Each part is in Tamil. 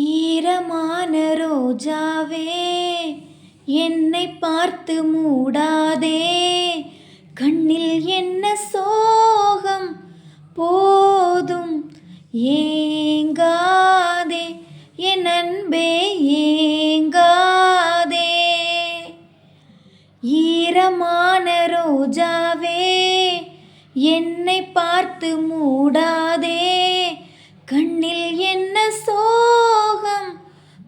ஈரமான ரோஜாவே, என்னை பார்த்து மூடாதே. கண்ணில் என்ன சோகம், போதும் ஏங்காதே. என் அன்பே ஏங்காதே. ஈரமான ரோஜாவே, என்னை பார்த்து மூடாதே. கண்ணில் என்ன சோகம்,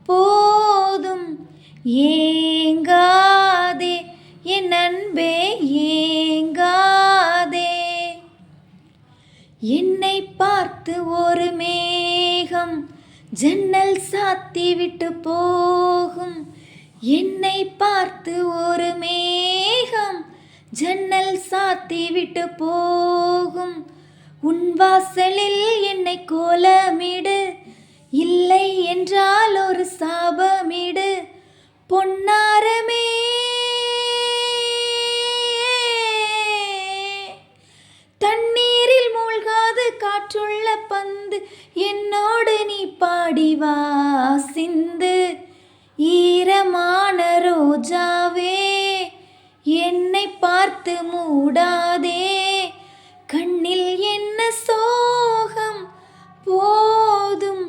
போதும் ஏங்காதே. என் அன்பே ஏங்காதே. என்னை பார்த்து ஒரு மேகம் ஜன்னல் சாத்தி விட்டு போகும். என்னை பார்த்து ஒரு மேகம் ஜன்னல் சாத்தி விட்டு போகும். உன் வாசலில் என்னை கோலமிடு, இல்லை என்றால் ஒரு சாபமிடு. பொன்னாரமே, தண்ணீரில் மூழ்காது காற்றுள்ள பந்து, என்னோடு நீ பாடிவா சிந்து. ஈரமான ரோஜாவே, என்னை பார்த்து மூடாதே. கண்ணில் என்ன சோகம், போதும்